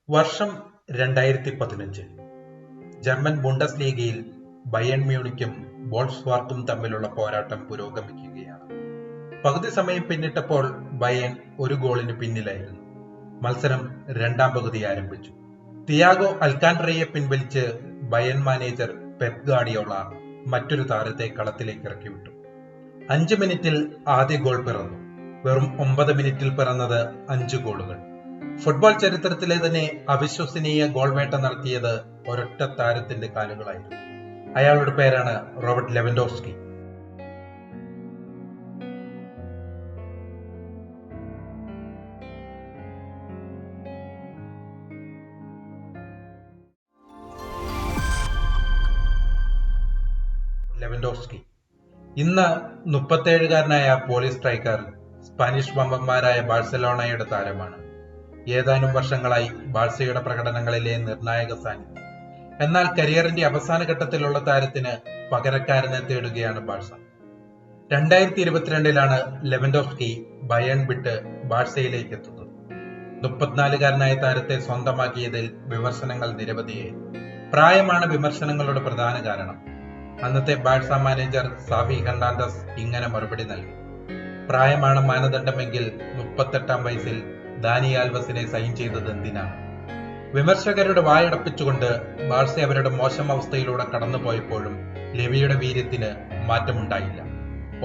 വർഷം 2015. ജർമ്മൻ ബുണ്ടസ് ലീഗയിൽ ബയൺ മ്യൂണിക്കും വോൾഫ്സ്ബർഗും തമ്മിലുള്ള പോരാട്ടം പുരോഗമിക്കുകയാണ്. പകുതി സമയം പിന്നിട്ടപ്പോൾ ബയൺ ഒരു ഗോളിന് പിന്നിലായിരുന്നു. മത്സരം രണ്ടാം പകുതി ആരംഭിച്ചു. തിയാഗോ അൽക്കാൻഡ്രയെ പിൻവലിച്ച് ബയൺ മാനേജർ പെപ് ഗാർഡിയോള മറ്റൊരു താരത്തെ കളത്തിലേക്ക് ഇറക്കിവിട്ടു. 5 മിനിറ്റിൽ ആദ്യ ഗോൾ പിറന്നു. വെറും 9 മിനിറ്റിൽ പിറന്നത് 5 ഗോളുകൾ. ഫുട്ബോൾ ചരിത്രത്തിലെ തന്നെ അവിശ്വസനീയ ഗോൾ വേട്ട നടത്തിയത് ഒരൊറ്റ താരത്തിന്റെ കാലുകളായിരുന്നു. അയാളുടെ പേരാണ് റോബർട്ട് ലെവൻഡോവ്സ്കി. ലെവൻഡോവ്സ്കി ഇന്ന് 37-കാരനായ പോളിഷ് സ്ട്രൈക്കർ സ്പാനിഷ് വമ്പന്മാരായ ബാഴ്സലോണയുടെ താരമാണ്. ഏതാനും വർഷങ്ങളായി ബാഴ്സയുടെ പ്രകടനങ്ങളിലെ നിർണായക സാന്നിധ്യം. എന്നാൽ കരിയറിന്റെ അവസാന ഘട്ടത്തിലുള്ള താരത്തിന് പകരക്കാരനെ തേടുകയാണ് ബാഴ്സ. 2022-ലാണ് ലെവൻഡോവ്സ്കി ബയൺ വിട്ട് ബാഴ്സയിലേക്ക് എത്തുന്നത്. 34-കാരനായ താരത്തെ സ്വന്തമാക്കിയതിൽ വിമർശനങ്ങൾ നിരവധിയായി. പ്രായമാണ് വിമർശനങ്ങളുടെ പ്രധാന കാരണം. അന്നത്തെ ബാഴ്സ മാനേജർ സാവി ഹെർണാണ്ടസ് ഇങ്ങനെ മറുപടി നൽകി: പ്രായമാണ് മാനദണ്ഡമെങ്കിൽ 38-ാം വയസ്സിൽ ദാനി ആൽവസിനെ സൈൻ ചെയ്തത് എന്തിനാണ്? വിമർശകരുടെ വായടപ്പിച്ചുകൊണ്ട് ബാഴ്സ അവരുടെ മോശം അവസ്ഥയിലൂടെ കടന്നുപോയപ്പോഴും ലെവിയുടെ വീര്യത്തിന് മാറ്റമുണ്ടായില്ല.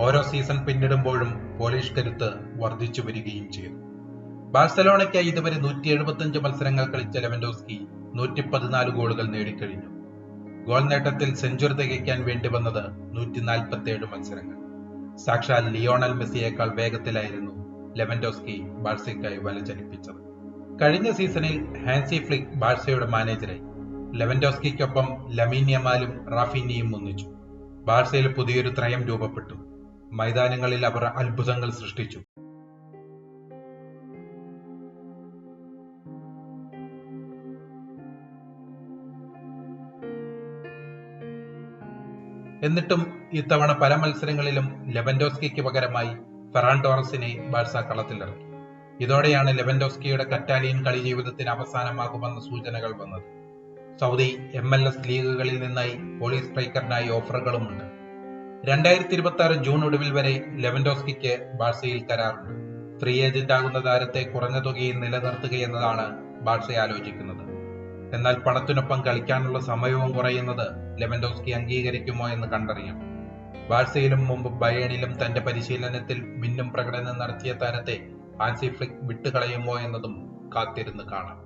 ഓരോ സീസൺ പിന്നിടുമ്പോഴും പോളിഷ് കരുത്ത് വർദ്ധിച്ചു വരികയും ചെയ്തു. ബാഴ്സലോണയ്ക്കായി ഇതുവരെ 175 മത്സരങ്ങൾ കളിച്ച ലെവൻഡോവ്സ്കി 114 ഗോളുകൾ നേടിക്കഴിഞ്ഞു. ഗോൾ നേട്ടത്തിൽ സെഞ്ചുറി തികയ്ക്കാൻ വേണ്ടി വന്നത് 147 മത്സരങ്ങൾ. സാക്ഷാൽ ലിയോണൽ മെസ്സിയേക്കാൾ വേഗത്തിലായിരുന്നു ലെവൻഡോവ്സ്കി ബാഴ്സയ്ക്കായി വല ചലിപ്പിച്ചത്. കഴിഞ്ഞ സീസണിൽ ഹാൻസി ഫ്ലിക് ബാഴ്സയുടെ മാനേജറായി. ലെവൻഡോവ്സ്കിക്കൊപ്പം ലമീൻ യമാലും റാഫീനിയും ഒന്നിച്ചു. ബാഴ്സയിൽ പുതിയൊരു ത്രയം രൂപപ്പെട്ടു. മൈതാനങ്ങളിൽ അവർ അത്ഭുതങ്ങൾ സൃഷ്ടിച്ചു. എന്നിട്ടും ഇത്തവണ പല മത്സരങ്ങളിലും ലെവൻഡോവ്സ്കിക്ക് പകരമായി ഫെറാൻ ടോറസിനെ ബാഴ്സ കളത്തിലിറക്കി. ഇതോടെയാണ് ലെവൻഡോവ്സ്കിയുടെ കറ്റാലിയൻ കളി ജീവിതത്തിന് അവസാനമാകുമെന്ന സൂചനകൾ വന്നത്. സൗദി MLS ലീഗുകളിൽ നിന്നായി പോളിഷ് സ്ട്രൈക്കറിനായി ഓഫറുകളുമുണ്ട്. 2026 ജൂൺ ഒടുവിൽ വരെ ലെവൻഡോവ്സ്കിക്ക് ബാഴ്സയിൽ കരാറുണ്ട്. ഫ്രീ ഏജന്റ് ആകുന്ന താരത്തെ കുറഞ്ഞ തുകയിൽ നിലനിർത്തുകയെന്നതാണ് ബാഴ്സ ആലോചിക്കുന്നത്. എന്നാൽ പണത്തിനൊപ്പം കളിക്കാനുള്ള സമയവും കുറയുന്നത് ലെവൻഡോവ്സ്കി അംഗീകരിക്കുമോ എന്ന് കണ്ടറിയാം. ബാഴ്സയിലും മുമ്പ് ബയേണിലും തന്റെ പരിശീലനത്തിൽ മിന്നും പ്രകടനം നടത്തിയ താരത്തെ ഹാൻസി ഫ്ലിക് വിട്ടുകളയുമോ എന്നതും കാത്തിരുന്ന് കാണാം.